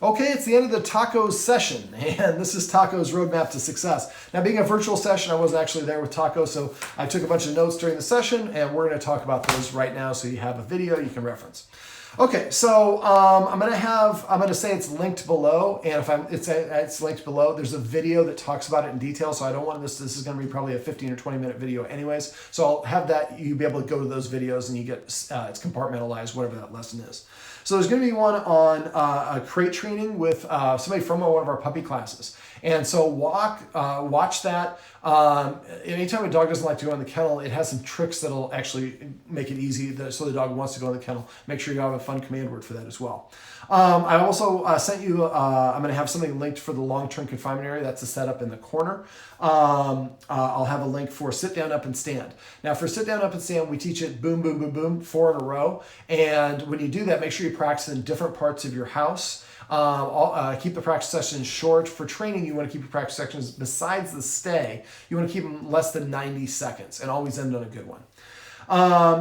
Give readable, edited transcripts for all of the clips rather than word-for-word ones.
Okay, it's the end of the tacos session, and this is Taco's Roadmap to Success. Now, being a virtual session, I wasn't actually there with Taco, so I took a bunch of notes during the session, and we're going to talk about those right now so you have a video you can reference. Okay, so I'm going to say it's linked below, and if it's linked below, there's a video that talks about it in detail, so I don't want this is going to be probably a 15 or 20 minute video anyways, so I'll have that, you'll be able to go to those videos and you get, it's compartmentalized, whatever that lesson is. So there's going to be one on a crate training with somebody from one of our puppy classes. And so watch that. Anytime a dog doesn't like to go in the kennel, it has some tricks that'll actually make it easy so the dog wants to go in the kennel. Make sure you have a fun command word for that as well. I also sent you, I'm going to have something linked for the long-term confinement area. That's the setup in the corner. I'll have a link for sit down, up, and stand. Now for sit down, up, and stand, we teach it boom, boom, boom, boom, 4 in a row. And when you do that, make sure you practice in different parts of your house. Keep the practice sessions short. For training, you want to keep your practice sessions, besides the stay, you want to keep them less than 90 seconds and always end on a good one.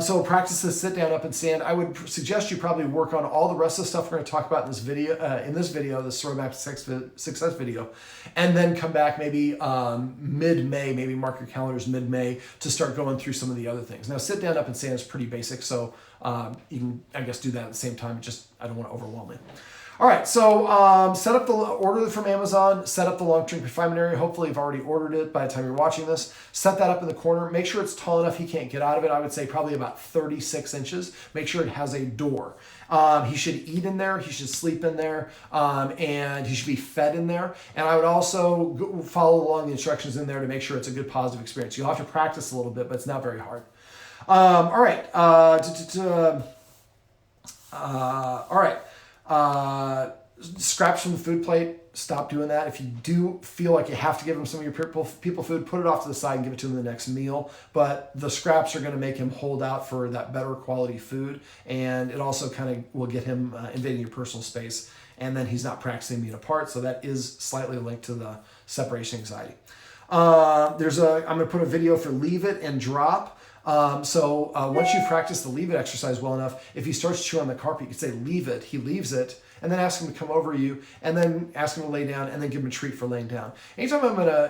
So practice the sit down, up, and stand. I would suggest you probably work on all the rest of the stuff we're going to talk about in this video, this Roadmap to Success video, and then come back maybe mid-May, maybe mark your calendars mid-May to start going through some of the other things. Now, sit down, up, and stand is pretty basic, so you can, I guess, do that at the same time. I don't want to overwhelm it. All right, so order it from Amazon, set up the long-term confinement area. Hopefully you've already ordered it by the time you're watching this. Set that up in the corner. Make sure it's tall enough he can't get out of it. I would say probably about 36 inches. Make sure it has a door. He should eat in there. He should sleep in there, and he should be fed in there. And I would also follow along the instructions in there to make sure it's a good positive experience. You'll have to practice a little bit, but it's not very hard. All right. Scraps from the food plate, stop doing that. If you do feel like you have to give him some of your people food, put it off to the side and give it to him the next meal. But the scraps are going to make him hold out for that better quality food, and it also kind of will get him invading your personal space, and then he's not practicing being apart. So that is slightly linked to the separation anxiety. I'm going to put a video for leave it and drop. Once you practice the leave it exercise well enough, if he starts chewing on the carpet, you can say leave it, he leaves it, and then ask him to come over you, and then ask him to lay down, and then give him a treat for laying down. Anytime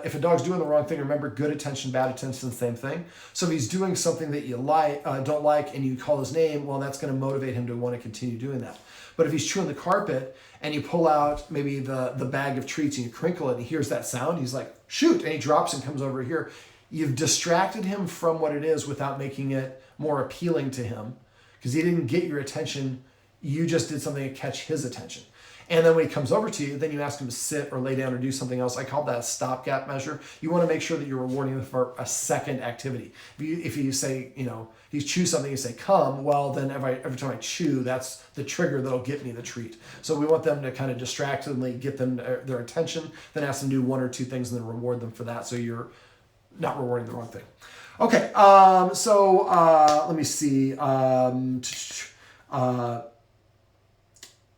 if a dog's doing the wrong thing, remember good attention, bad attention, same thing. So if he's doing something that you don't like, and you call his name, well, that's going to motivate him to want to continue doing that. But if he's chewing the carpet, and you pull out maybe the bag of treats, and you crinkle it, and he hears that sound, he's like, shoot, and he drops and comes over here. You've distracted him from what it is without making it more appealing to him, because he didn't get your attention. You just did something to catch his attention. And then when he comes over to you, then you ask him to sit or lay down or do something else. I call that a stopgap measure. You want to make sure that you're rewarding him for a second activity. If you say, you chew something, you say, come, well, then every time I chew, that's the trigger that'll get me the treat. So we want them to kind of distractedly get them their attention, then ask them to do 1 or 2 things and then reward them for that. So you're not rewarding the wrong thing. Okay, let me see.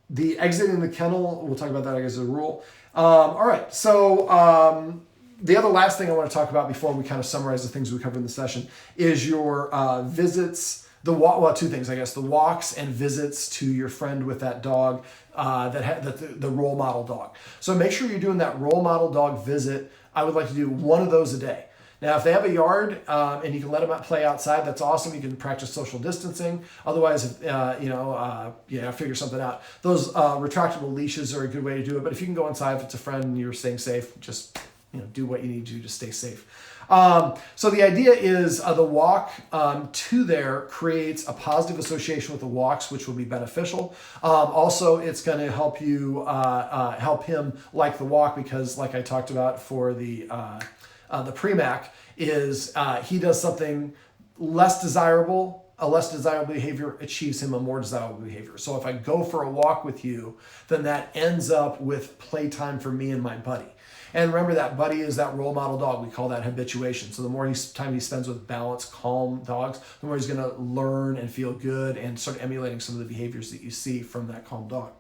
The exiting the kennel, we'll talk about that, I guess, as a rule. All right, so the other last thing I want to talk about before we kind of summarize the things we covered in the session is your visits, 2 things, I guess, the walks and visits to your friend with that dog, the role model dog. So make sure you're doing that role model dog visit. I would like to do 1 of those a day. Now, if they have a yard and you can let them play outside, that's awesome. You can practice social distancing. Otherwise, figure something out. Those retractable leashes are a good way to do it. But if you can go inside, if it's a friend and you're staying safe, just do what you need to do to stay safe. So the idea is the walk to there creates a positive association with the walks, which will be beneficial. Also, it's going to help you help him like the walk because, like I talked about for the Premac, is he does something less desirable. A less desirable behavior achieves him a more desirable behavior. So if I go for a walk with you, then that ends up with playtime for me and my buddy. And remember, that buddy is that role model dog. We call that habituation. So the more time he spends with balanced, calm dogs, the more he's going to learn and feel good and start emulating some of the behaviors that you see from that calm dog.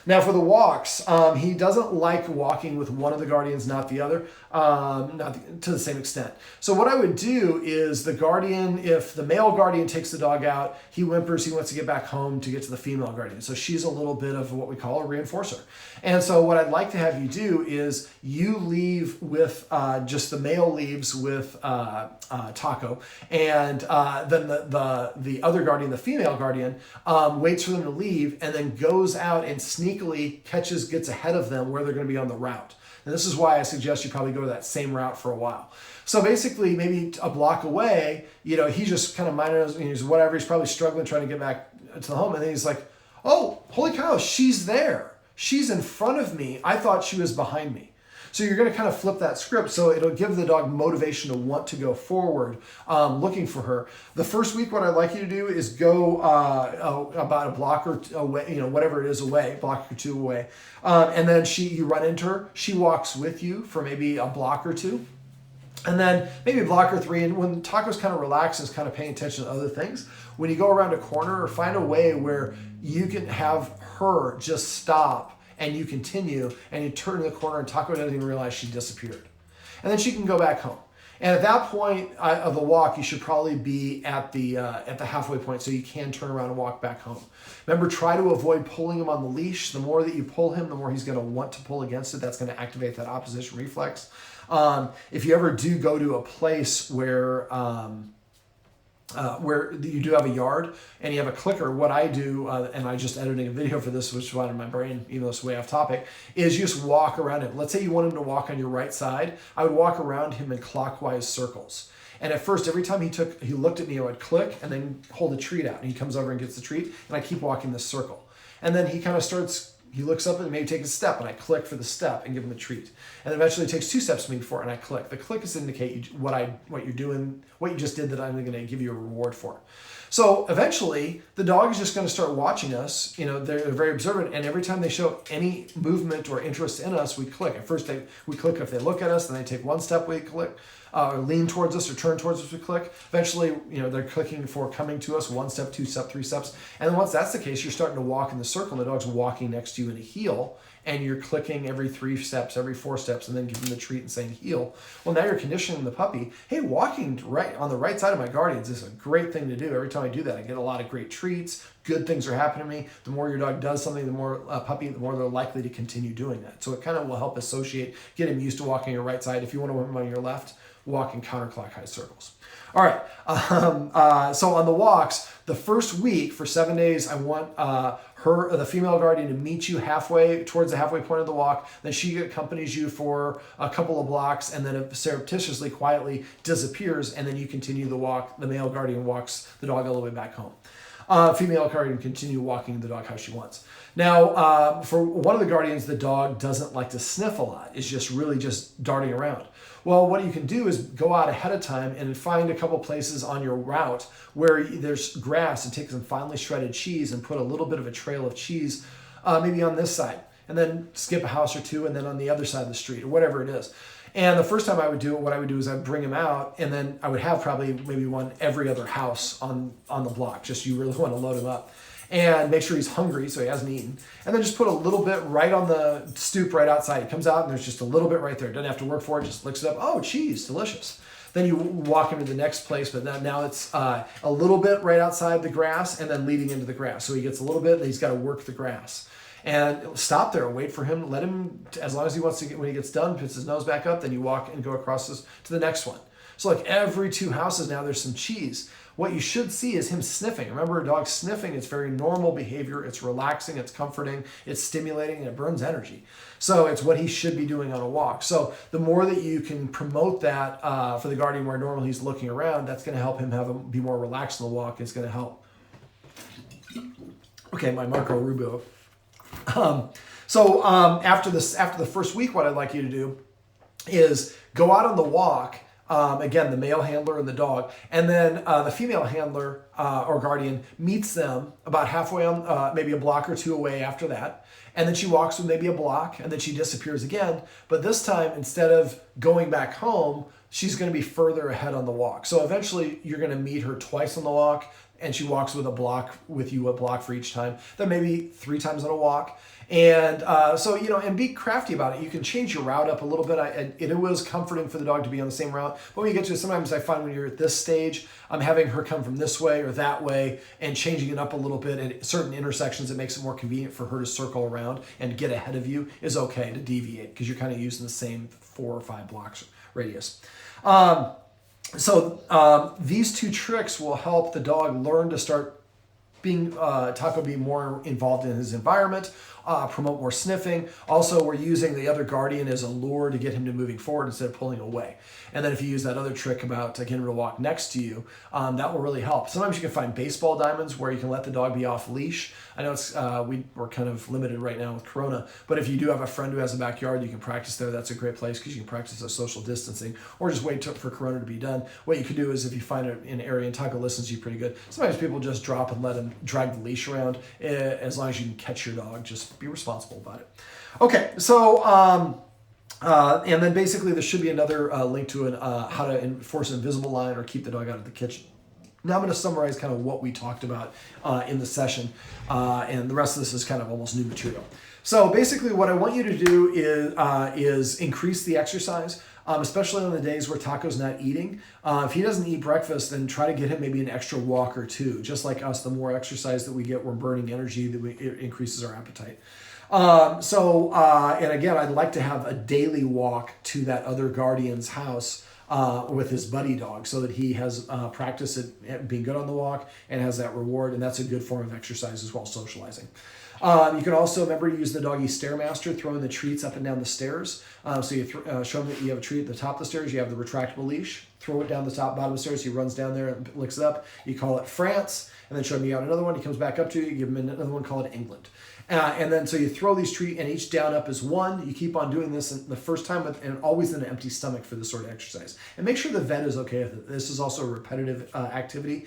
Now for the walks, he doesn't like walking with one of the guardians, not the other, to the same extent. So what I would do is the guardian, if the male guardian takes the dog out, he whimpers, he wants to get back home to get to the female guardian. So she's a little bit of what we call a reinforcer. And so what I'd like to have you do is you leave with, just the male leaves with Taco, and then the other guardian, the female guardian, waits for them to leave and then goes out and sneakily gets ahead of them where they're going to be on the route. And this is why I suggest you probably go to that same route for a while. So basically, maybe a block away, he just kind of minding his whatever. He's probably struggling trying to get back to the home. And then he's like, oh, holy cow, she's there. She's in front of me. I thought she was behind me. So you're going to kind of flip that script, so it'll give the dog motivation to want to go forward, looking for her. The first week, what I'd like you to do is go about a block or two away, whatever it is away, block or two away, and then you run into her. She walks with you for maybe a block or two, and then maybe a block or three. And when Taco's kind of relaxed and is kind of paying attention to other things, when you go around a corner, or find a way where you can have her just stop and you continue, and you turn the corner and Taco doesn't even realize she disappeared. And then she can go back home. And at that point of the walk, you should probably be at the halfway point, so you can turn around and walk back home. Remember, try to avoid pulling him on the leash. The more that you pull him, the more he's going to want to pull against it. That's going to activate that opposition reflex. If you ever do go to a place where you do have a yard and you have a clicker, what I do, and I just editing a video for this, which is out of my brain, even though it's way off topic, is you just walk around him. Let's say you want him to walk on your right side. I would walk around him in clockwise circles. And at first, every time he looked at me, I would click and then hold the treat out. And he comes over and gets the treat, and I keep walking this circle. And then he kind of he looks up and maybe take a step, and I click for the step and give him the treat. And eventually it takes 2 steps to me before, and I click. The click is to indicate what you're doing, what you just did that I'm going to give you a reward for. So eventually the dog is just going to start watching us. They're very observant, and every time they show any movement or interest in us, we click. At first we click if they look at us, then they take 1 step, we click. Or lean towards us or turn towards us, we click. Eventually, they're clicking for coming to us, 1 step, 2 step, 3 steps. And then once that's the case, you're starting to walk in the circle, and the dog's walking next to you in a heel, and you're clicking every 3 steps, every 4 steps, and then giving the treat and saying heel. Well, now you're conditioning the puppy, hey, walking right on the right side of my guardians is a great thing to do. Every time I do that, I get a lot of great treats. Good things are happening to me. The more your dog does something, the more the more they're likely to continue doing that. So it kind of will help get him used to walking on your right side. If you want to want him on your left, walk in counterclockwise circles. All right. So on the walks, the first week for 7 days, I want the female guardian to meet you towards the halfway point of the walk. Then she accompanies you for a couple of blocks, and then surreptitiously, quietly disappears, and then you continue the walk. The male guardian walks the dog all the way back home. Female guardian continue walking the dog how she wants. Now, for one of the guardians, the dog doesn't like to sniff a lot. It's just darting around. Well, what you can do is go out ahead of time and find a couple places on your route where there's grass, and take some finely shredded cheese and put a little bit of a trail of cheese, maybe on this side, and then skip a house or two, and then on the other side of the street, or whatever it is. And the first time I would do it, what I would do is I'd bring him out, and then I would have probably maybe one every other house on the block. Just you really want to load him up. And make sure he's hungry so he hasn't eaten. And then just put a little bit right on the stoop right outside. He comes out and there's just a little bit right there. Doesn't have to work for it, just licks it up. Oh, cheese, delicious. Then you walk him to the next place, but now it's a little bit right outside the grass and then leading into the grass. So he gets a little bit, and he's got to work the grass. And stop there, wait for him, let him, as long as he wants to when he gets done, puts his nose back up, then you walk and go across to the next one. So like every 2 houses now there's some cheese. What you should see is him sniffing. Remember, a dog sniffing, it's very normal behavior. It's relaxing, it's comforting, it's stimulating, and it burns energy. So it's what he should be doing on a walk. So the more that you can promote that for the guardian where normally he's looking around, that's going to help him be more relaxed on the walk. It's going to help. Okay, my Marco Rubio. After the first week, what I'd like you to do is go out on the walk. Again, the male handler and the dog, and then the female handler or guardian meets them about halfway on, maybe a block or 2 away after that, and then she walks with maybe a block, and then she disappears again. But this time, instead of going back home, she's going to be further ahead on the walk. So eventually, you're going to meet her twice on the walk, and she walks with a block for each time. Then maybe 3 times on a walk, And so, and be crafty about it. You can change your route up a little bit. It was comforting for the dog to be on the same route. But when you get to it, sometimes I find when you're at this stage, I'm having her come from this way or that way and changing it up a little bit. At certain intersections, it makes it more convenient for her to circle around and get ahead of you is okay to deviate because you're kind of using the same 4 or 5 blocks radius. So these 2 tricks will help the dog learn to start being Taco be more involved in his environment, promote more sniffing. Also, we're using the other guardian as a lure to get him to moving forward instead of pulling away. And then if you use that other trick about getting him to walk next to you, that will really help. Sometimes you can find baseball diamonds where you can let the dog be off leash. I know it's we're kind of limited right now with Corona, but if you do have a friend who has a backyard, you can practice there. That's a great place because you can practice the social distancing or just wait for Corona to be done. What you could do is if you find an area and Taco listens to you pretty good, sometimes people just drop and let him drag the leash around as long as you can catch your dog. Just be responsible about it. Okay, so and then basically there should be another link to how to enforce an invisible line or keep the dog out of the kitchen. Now I'm going to summarize kind of what we talked about in the session, and the rest of this is kind of almost new material. So basically what I want you to do is increase the exercise, especially on the days where Taco's not eating. If he doesn't eat breakfast, then try to get him maybe an extra walk or 2. Just like us, the more exercise that we get, we're burning energy, it increases our appetite. And again, I'd like to have a daily walk to that other guardian's house with his buddy dog so that he has practice at being good on the walk and has that reward, and that's a good form of exercise as well, socializing. You can also remember to use the doggy stairmaster, throwing the treats up and down the stairs. So you show him that you have a treat at the top of the stairs, you have the retractable leash, throw it down the bottom of the stairs, he runs down there and licks it up. You call it France, and then show him you got another one, he comes back up to you, you give him another one, call it England. And then so you throw these treats, and each down up is 1. You keep on doing this the first time, and always in an empty stomach for this sort of exercise. And make sure the vet is okay with it. This is also a repetitive activity.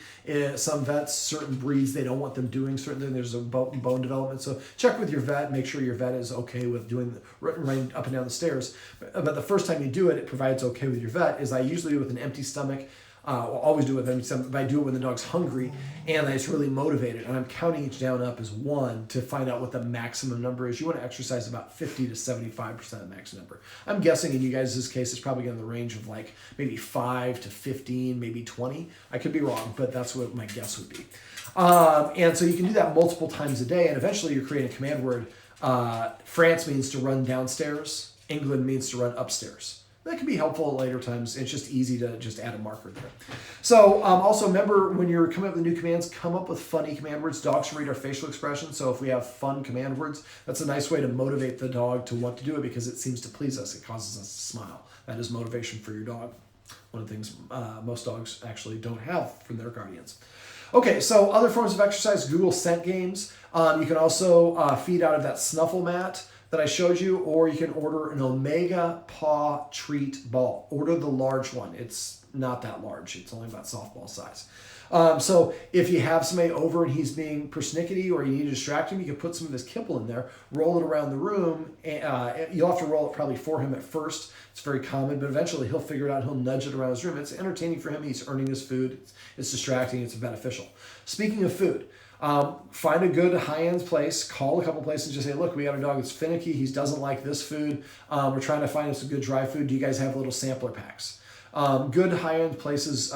Some vets, certain breeds, they don't want them doing certain things. There's a bone development. So check with your vet. Make sure your vet is okay with doing running up and down the stairs. But the first time you do it, it provides okay with your vet. Is I usually do it with an empty stomach. I'll always do it with them, but I do it when the dog's hungry and it's really motivated. And I'm counting each down up as 1 to find out what the maximum number is. You want to exercise about 50 to 75% of the maximum number. I'm guessing in you guys' case, it's probably in the range of like maybe 5 to 15, maybe 20. I could be wrong, but that's what my guess would be. And so you can do that multiple times a day, and eventually you're creating a command word. France means to run downstairs. England means to run upstairs. That can be helpful at later times. It's just easy to just add a marker there. So also remember, when you're coming up with new commands, come up with funny command words. Dogs can read our facial expressions. So if we have fun command words, that's a nice way to motivate the dog to want to do it because it seems to please us. It causes us to smile. That is motivation for your dog. One of the things most dogs actually don't have from their guardians. Okay, so other forms of exercise, Google scent games. You can also feed out of that snuffle mat that I showed you, or you can order an Omega Paw Treat Ball. Order the large one. It's not that large. It's only about softball size. So if you have somebody over and he's being persnickety or you need to distract him, you can put some of his kibble in there, roll it around the room. You'll have to roll it probably for him at first. It's very common, but eventually he'll figure it out. He'll nudge it around his room. It's entertaining for him. He's earning his food. It's distracting. It's beneficial. Speaking of food, find a good high-end place, call a couple places and just say, look, we got a dog that's finicky. He doesn't like this food. We're trying to find some good dry food. Do you guys have little sampler packs? Good high-end places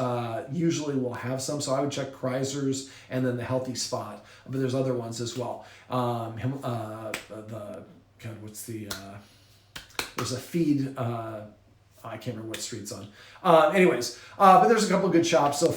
usually will have some, so I would check Kreiser's and then the Healthy Spot, but there's other ones as well. There's a feed, I can't remember what street it's on. But there's a couple of good shops. So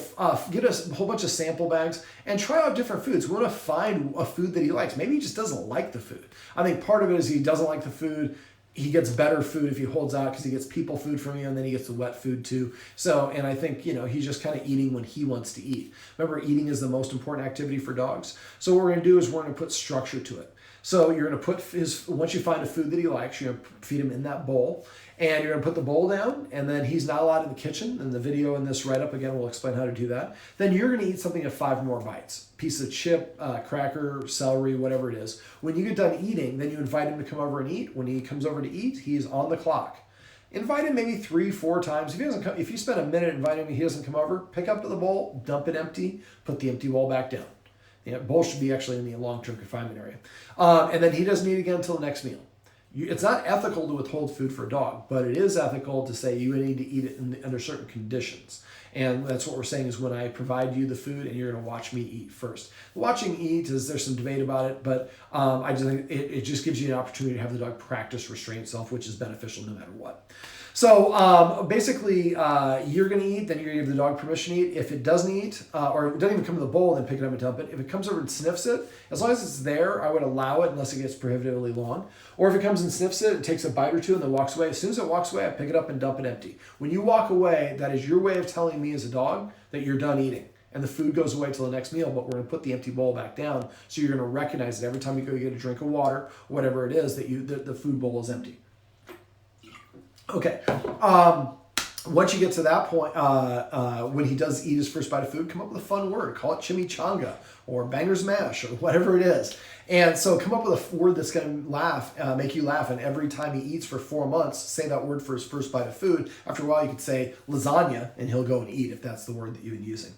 get a whole bunch of sample bags and try out different foods. We want to find a food that he likes. Maybe he just doesn't like the food. I think part of it is he doesn't like the food. He gets better food if he holds out because he gets people food from you, and then he gets the wet food too. So, and I think, he's just kind of eating when he wants to eat. Remember, eating is the most important activity for dogs. So what we're going to do is we're going to put structure to it. So you're going to put once you find a food that he likes, you're going to feed him in that bowl, and you're going to put the bowl down, and then he's not allowed in the kitchen, and the video in this write-up, again, will explain how to do that. Then you're going to eat something of 5 more bites. Piece of chip, cracker, celery, whatever it is. When you get done eating, then you invite him to come over and eat. When he comes over to eat, he's on the clock. Invite him maybe 3-4 times. If he doesn't come, if you spend a minute inviting him, he doesn't come over, pick up the bowl, dump it empty, put the empty bowl back down. Both should be actually in the long-term confinement area. And then he doesn't eat again until the next meal. It's not ethical to withhold food for a dog, but it is ethical to say you need to eat it under certain conditions. And that's what we're saying is when I provide you the food and you're going to watch me eat first. Watching eat, there's some debate about it, but I just think it just gives you an opportunity to have the dog practice restraint itself, which is beneficial no matter what. So basically, you're going to eat, then you're going to give the dog permission to eat. If it doesn't eat, or it doesn't even come in the bowl, then pick it up and dump it. If it comes over and sniffs it, as long as it's there, I would allow it unless it gets prohibitively long. Or if it comes and sniffs it, it takes a bite or two and then walks away. As soon as it walks away, I pick it up and dump it empty. When you walk away, that is your way of telling me as a dog that you're done eating. And the food goes away till the next meal, but we're going to put the empty bowl back down. So you're going to recognize that every time you go get a drink of water, or whatever it is, that the food bowl is empty. Okay. Once you get to that point, when he does eat his first bite of food, come up with a fun word. Call it chimichanga or banger's mash or whatever it is. And so come up with a word that's going to make you laugh. And every time he eats for 4 months, say that word for his first bite of food. After a while, you could say lasagna, and he'll go and eat if that's the word that you've been using.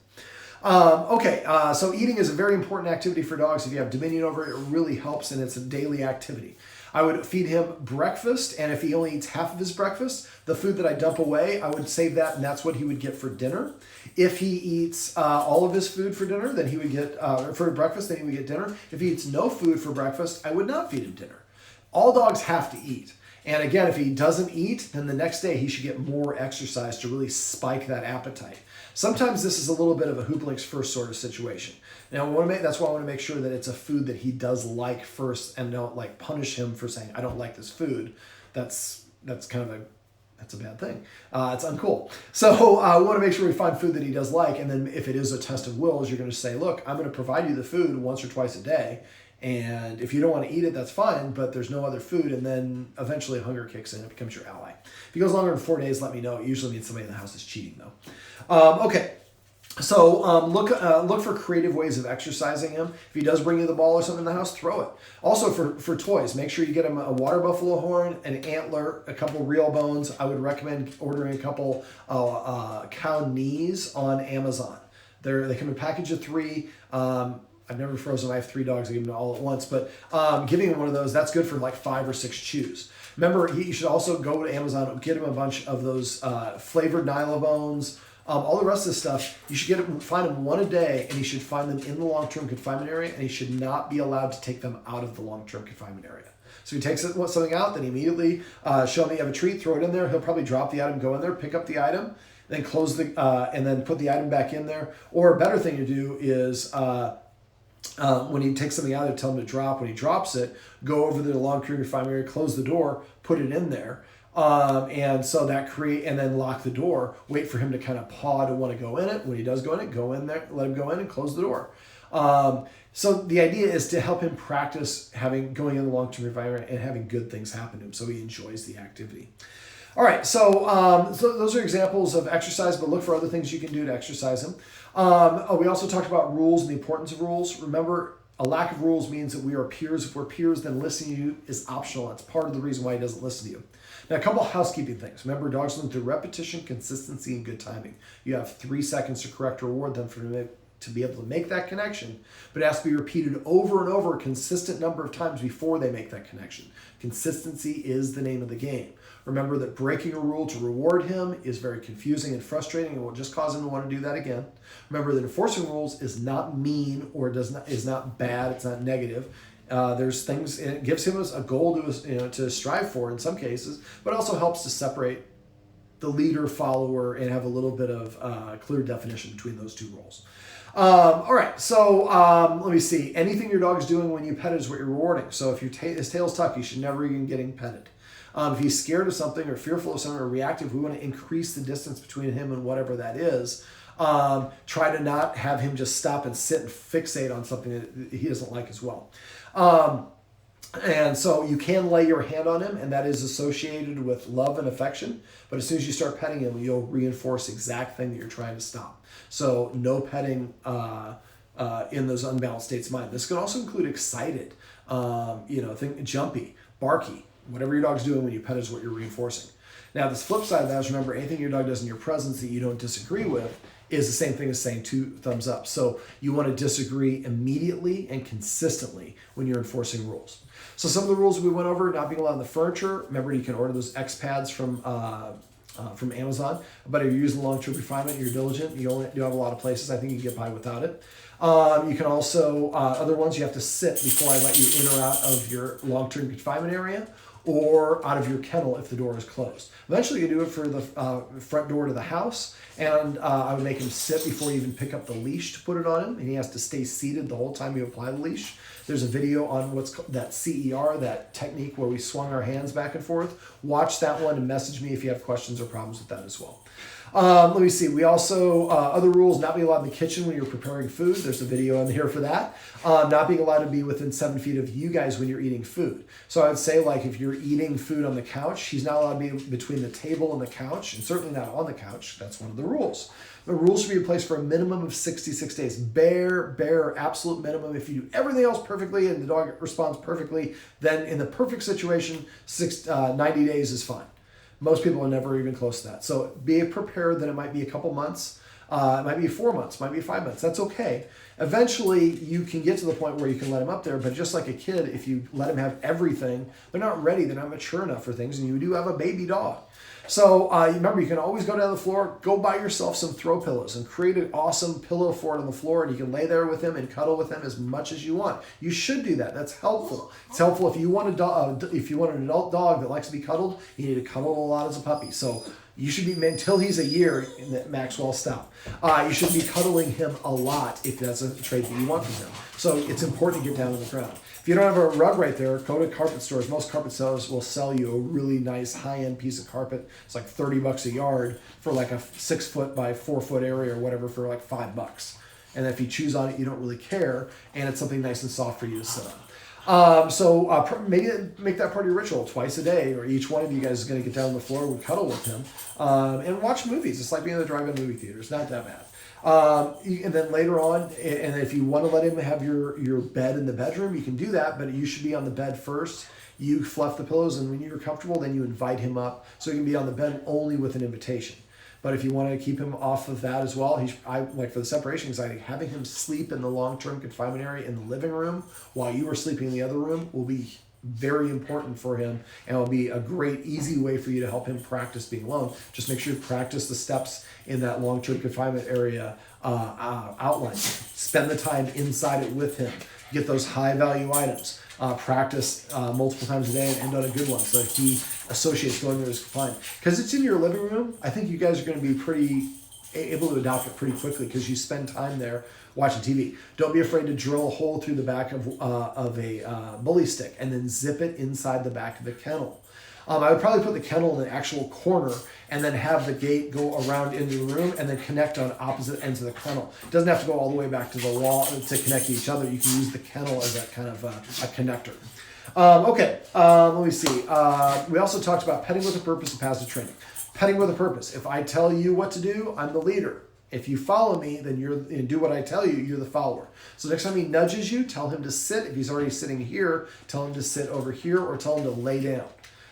So eating is a very important activity for dogs. If you have dominion over it, it really helps, and it's a daily activity. I would feed him breakfast, and if he only eats half of his breakfast, the food that I dump away, I would save that, and that's what he would get for dinner. If he eats all of his food for dinner, then he would get, for breakfast, then he would get dinner. If he eats no food for breakfast, I would not feed him dinner. All dogs have to eat. And again, if he doesn't eat, then the next day he should get more exercise to really spike that appetite. Sometimes this is a little bit of a Hooplinks first sort of situation. Now, that's why I want to make sure that it's a food that he does like first and don't like punish him for saying, I don't like this food. That's kind of that's a bad thing. It's uncool. So we want to make sure we find food that he does like. And then if it is a test of wills, you're going to say, look, I'm going to provide you the food once or twice a day. And if you don't want to eat it, that's fine, but there's no other food. And then eventually hunger kicks in. It becomes your ally. If he goes longer than 4 days, let me know. It usually means somebody in the house is cheating, though. Okay. So look for creative ways of exercising him. If he does bring you the ball or something in the house, throw it. Also for toys, make sure you get him a water buffalo horn, an antler, a couple real bones. I would recommend ordering a couple cow knees on Amazon. They come in a package of 3. I've never frozen. I have 3 dogs. I give them all at once. But giving him one of those, that's good for like 5 or 6 chews. Remember, you should also go to Amazon and get him a bunch of those flavored Nyla bones. All the rest of the stuff, you should find them 1 a day, and you should find them in the long-term confinement area, and he should not be allowed to take them out of the long-term confinement area. So he takes something out, then immediately show me you have a treat, throw it in there. He'll probably drop the item, go in there, pick up the item, then close and then put the item back in there. Or a better thing to do is when he takes something out, tell him to drop. When he drops it, go over to the long-term confinement area, close the door, put it in there. And so and then lock the door, wait for him to kind of paw to want to go in it. When he does go in it, go in there, let him go in and close the door. So the idea is to help him practice going in the long-term environment and having good things happen to him so he enjoys the activity. All right, so those are examples of exercise, but look for other things you can do to exercise him. We also talked about rules and the importance of rules. Remember, a lack of rules means that we are peers. If we're peers, then listening to you is optional. That's part of the reason why he doesn't listen to you. Now, a couple of housekeeping things. Remember, dogs learn through repetition, consistency, and good timing. You have 3 seconds to correct or reward them to be able to make that connection, but it has to be repeated over and over a consistent number of times before they make that connection. Consistency is the name of the game. Remember that breaking a rule to reward him is very confusing and frustrating and will just cause him to want to do that again. Remember that enforcing rules is not mean or is not bad, it's not negative. There's things, it gives him a goal to strive for in some cases, but also helps to separate the leader, follower, and have a little bit of clear definition between those 2 roles. All right, so let me see. Anything your dog's doing when you pet it is what you're rewarding. So if his tail's tucked, you should never even get him petted. If he's scared of something or fearful of something or reactive, we want to increase the distance between him and whatever that is. Try to not have him just stop and sit and fixate on something that he doesn't like as well. And so you can lay your hand on him, and that is associated with love and affection. But as soon as you start petting him, you'll reinforce the exact thing that you're trying to stop. So no petting in those unbalanced states of mind. This can also include excited, think jumpy, barky. Whatever your dog's doing when you pet is what you're reinforcing. Now, the flip side of that is remember anything your dog does in your presence that you don't disagree with is the same thing as saying 2 thumbs up. So you want to disagree immediately and consistently when you're enforcing rules. So some of the rules we went over, not being allowed in the furniture. Remember, you can order those X pads from Amazon. But if you're using long-term confinement, you're diligent. You have a lot of places. I think you can get by without it. You can also, other ones you have to sit before I let you in or out of your long-term confinement area or out of your kennel if the door is closed. Eventually you do it for the front door to the house, and I would make him sit before you even pick up the leash to put it on him, and he has to stay seated the whole time you apply the leash. There's a video on what's called that CER, that technique where we swung our hands back and forth. Watch that one and message me if you have questions or problems with that as well. Let me see. We also, other rules, not being allowed in the kitchen when you're preparing food. There's a video in here for that. Not being allowed to be within 7 feet of you guys when you're eating food. So I would say, like, if you're eating food on the couch, he's not allowed to be between the table and the couch, and certainly not on the couch. That's one of the rules. The rules should be in place for a minimum of 66 days. Bare, absolute minimum. If you do everything else perfectly and the dog responds perfectly, then in the perfect situation, 90 days is fine. Most people are never even close to that. So be prepared that it might be a couple months. It might be 4 months, might be 5 months. That's okay. Eventually, you can get to the point where you can let him up there. But just like a kid, if you let him have everything, they're not ready. They're not mature enough for things. And you do have a baby dog. So remember, you can always go down the floor, go buy yourself some throw pillows and create an awesome pillow for it on the floor, and you can lay there with him and cuddle with him as much as you want. You should do that. That's helpful. It's helpful if you want if you want an adult dog that likes to be cuddled, you need to cuddle a lot as a puppy. So you should be, until he's a year, in the Maxwell style, you should be cuddling him a lot if that's a trait that you want from him. So it's important to get down on the ground. If you don't have a rug right there, go to carpet stores. Most carpet sellers will sell you a really nice high-end piece of carpet. It's like $30 a yard for like a 6 foot by 4 foot area or whatever for like $5. And if you choose on it, you don't really care, and it's something nice and soft for you to sit on. Maybe make that part of your ritual twice a day, or each one of you guys is going to get down on the floor and cuddle with him and watch movies. It's like being in the drive-in movie theater. It's not that bad. And then later on, and if you want to let him have your bed in the bedroom, you can do that, but you should be on the bed first. You fluff the pillows, and when you're comfortable, then you invite him up so he can be on the bed only with an invitation. But if you want to keep him off of that as well, like for the separation anxiety, having him sleep in the long-term confinement area in the living room while you are sleeping in the other room will be very important for him, and will be a great, easy way for you to help him practice being alone. Just make sure you practice the steps in that long-term confinement area outline. Spend the time inside it with him. Get those high-value items. Practice multiple times a day and end on a good one so that he associates going there as confined. Because it's in your living room, I think you guys are going to be pretty able to adopt it pretty quickly because you spend time there watching TV. Don't be afraid to drill a hole through the back of a bully stick and then zip it inside the back of the kennel. I would probably put the kennel in the actual corner and then have the gate go around into the room and then connect on opposite ends of the kennel. It doesn't have to go all the way back to the wall to connect to each other. You can use the kennel as that kind of a connector. Let me see. We also talked about petting with a purpose and passive training. Petting with a purpose. If I tell you what to do, I'm the leader. If you follow me, then and do what I tell you, you're the follower. So next time he nudges you, tell him to sit. If he's already sitting here, tell him to sit over here or tell him to lay down.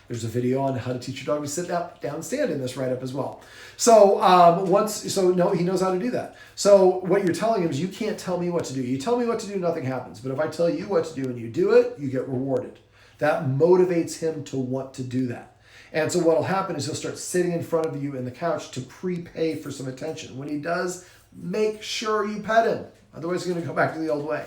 There's a video on how to teach your dog to sit down and stand in this write-up as well. So he knows how to do that. So what you're telling him is you can't tell me what to do. You tell me what to do, nothing happens. But if I tell you what to do and you do it, you get rewarded. That motivates him to want to do that. And so what will happen is he'll start sitting in front of you in the couch to prepay for some attention. When he does, make sure you pet him. Otherwise, he's going to go back to the old way.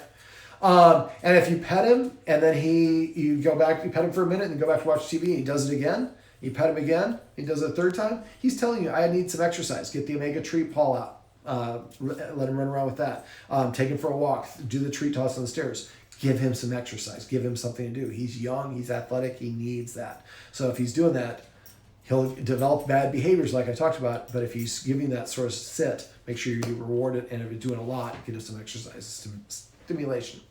And if you pet him and then you pet him for a minute and then go back to watch TV and he does it again, you pet him again, he does it a third time, he's telling you, I need some exercise. Get the omega treat paw out. Let him run around with that. Take him for a walk. Do the treat toss on the stairs. Give him some exercise. Give him something to do. He's young. He's athletic. He needs that. So if he's doing that, he'll develop bad behaviors like I talked about. But if he's giving that sort of sit, make sure you reward it. And if you're doing a lot, give him some exercise, stimulation.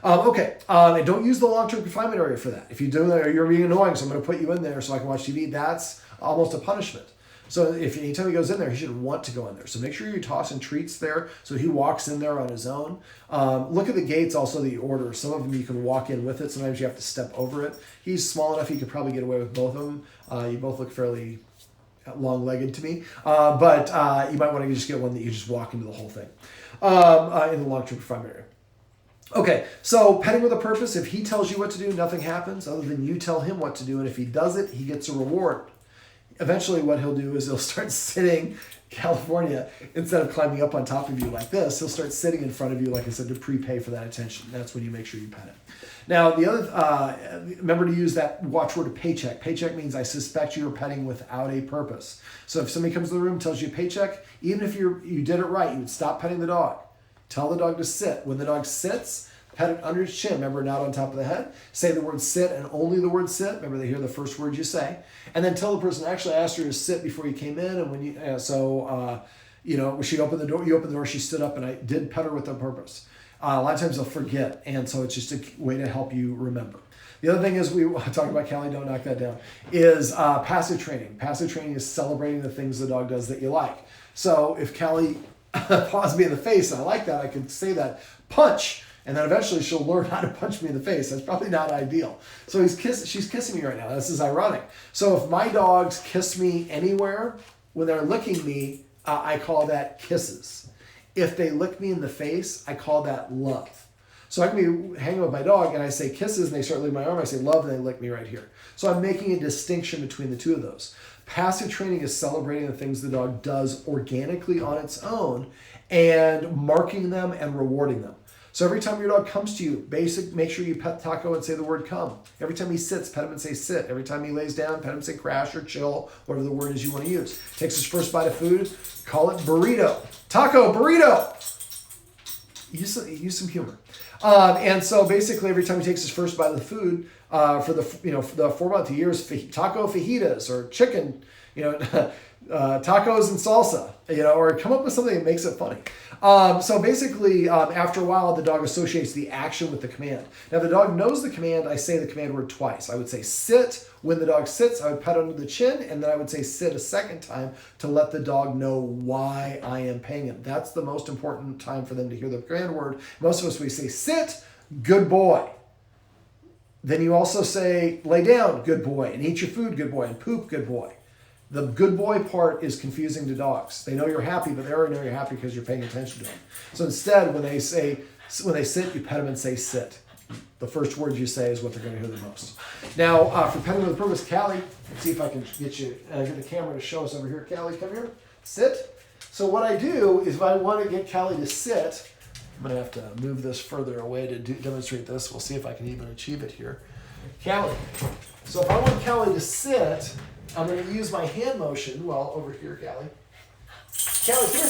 And don't use the long-term confinement area for that. If you do that, or you're being annoying, so I'm going to put you in there so I can watch TV, that's almost a punishment. So if anytime he goes in there, he should want to go in there. So make sure you're tossing treats there so he walks in there on his own. Look at the gates also that you order. Some of them you can walk in with it. Sometimes you have to step over it. He's small enough he could probably get away with both of them. You both look fairly long-legged to me. But you might want to just get one that you just walk into the whole thing in the long-term confinement area. Okay, so petting with a purpose. If he tells you what to do, nothing happens other than you tell him what to do. And if he does it, he gets a reward. Eventually what he'll do is he'll start sitting, California, instead of climbing up on top of you like this, he'll start sitting in front of you, like I said, to prepay for that attention. That's when you make sure you pet him. Now, the other, remember to use that watchword of paycheck. Paycheck means I suspect you're petting without a purpose. So if somebody comes to the room and tells you paycheck, even if you did it right, you would stop petting the dog. Tell the dog to sit. When the dog sits, pet it under his chin. Remember, not on top of the head. Say the word sit and only the word sit. Remember, they hear the first word you say. And then tell the person, actually, I asked her to sit before you came in. And when you, when she opened the door, you opened the door, she stood up, and I did pet her with a purpose. A lot of times they'll forget. And so it's just a way to help you remember. The other thing is, we talked about, Callie, don't knock that down, is passive training. Passive training is celebrating the things the dog does that you like. So if Callie paws me in the face, and I like that, I could say that, punch. And then eventually she'll learn how to punch me in the face. That's probably not ideal. So she's kissing me right now. This is ironic. So if my dogs kiss me anywhere, when they're licking me, I call that kisses. If they lick me in the face, I call that love. So I can be hanging with my dog and I say kisses and they start licking my arm. I say love and they lick me right here. So I'm making a distinction between the two of those. Passive training is celebrating the things the dog does organically on its own and marking them and rewarding them. So every time your dog comes to you, make sure you pet Taco and say the word come. Every time he sits, pet him and say sit. Every time he lays down, pet him and say crash or chill, whatever the word is you want to use. Takes his first bite of food, call it burrito. Taco, burrito! Use some humor. And so basically every time he takes his first bite of the food, for the 4 month years, taco fajitas or chicken, tacos and salsa, or come up with something that makes it funny. So basically, after a while, the dog associates the action with the command. Now, if the dog knows the command, I say the command word twice. I would say sit. When the dog sits, I would pet under the chin, and then I would say sit a second time to let the dog know why I am paying him. That's the most important time for them to hear the command word. Most of us, we say sit, good boy. Then you also say lay down, good boy, and eat your food, good boy, and poop, good boy. The good boy part is confusing to dogs. They know you're happy, but they already know you're happy because you're paying attention to them. So instead, when they sit, you pet them and say sit. The first word you say is what they're going to hear the most. Now, for petting with a purpose, Callie, let's see if I can get the camera to show us over here. Callie, come here. Sit. So what I do is if I want to get Callie to sit, I'm going to have to move this further away to demonstrate this. We'll see if I can even achieve it here. Callie. So if I want Callie to sit, I'm going to use my hand motion. Well, over here, Callie. Callie, come here.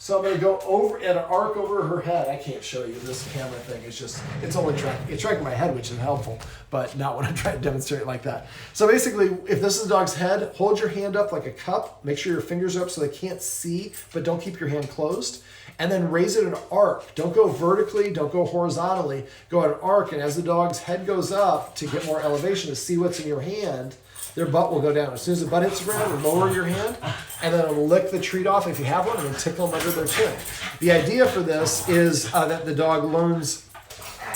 So I'm going to go over and arc over her head. I can't show you this camera thing. It's tracking my head, which is helpful, but not when I'm trying to demonstrate it like that. So basically, if this is the dog's head, hold your hand up like a cup. Make sure your fingers are up so they can't see, but don't keep your hand closed. And then raise it in an arc. Don't go vertically, don't go horizontally. Go at an arc, and as the dog's head goes up to get more elevation to see what's in your hand, their butt will go down. As soon as the butt hits the ground, lower your hand, and then it'll lick the treat off if you have one, and then tickle them under their chin. The idea for this is that the dog learns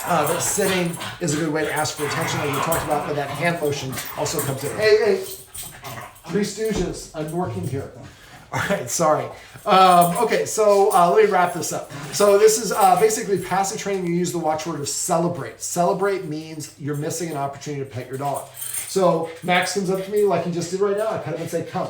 that sitting is a good way to ask for attention, like we talked about, but that hand motion also comes in. Hey, Three Stooges, I'm working here. All right, sorry. Okay, so let me wrap this up. So this is basically passive training. You use the watchword of celebrate. Celebrate means you're missing an opportunity to pet your dog. So Max comes up to me like he just did right now. I pet him and say, come.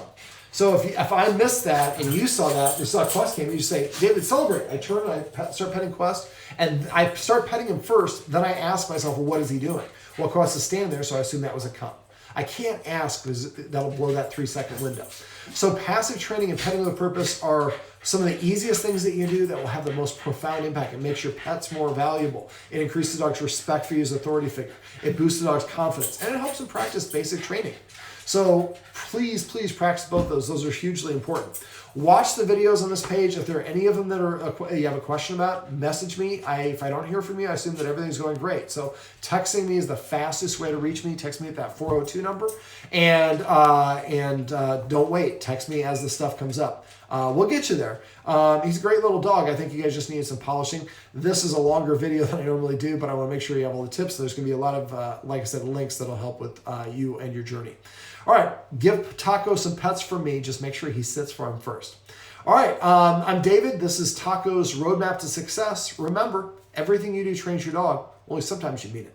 So if I missed that and you saw that, you saw Quest came, you say, David, celebrate. I turn and I start petting Quest, and I start petting him first. Then I ask myself, well, what is he doing? Well, Quest is standing there, so I assume that was a come. I can't ask because that'll blow that 3-second window. So passive training and petting with a purpose are some of the easiest things that you do that will have the most profound impact. It makes your pets more valuable. It increases the dog's respect for you as an authority figure. It boosts the dog's confidence, and it helps them practice basic training. So please practice both those. Those are hugely important. Watch the videos on this page. If there are any of them that you have a question about, message me. If I don't hear from you, I assume that everything's going great. So texting me is the fastest way to reach me. Text me at that 402 number. And don't wait. Text me as the stuff comes up. We'll get you there. He's a great little dog. I think you guys just need some polishing. This is a longer video than I normally do, but I want to make sure you have all the tips. There's going to be a lot of, like I said, links that'll help with you and your journey. All right, give Taco some pets from me. Just make sure he sits for him first. All right, I'm David. This is Taco's Roadmap to Success. Remember, everything you do trains your dog, only sometimes you mean it.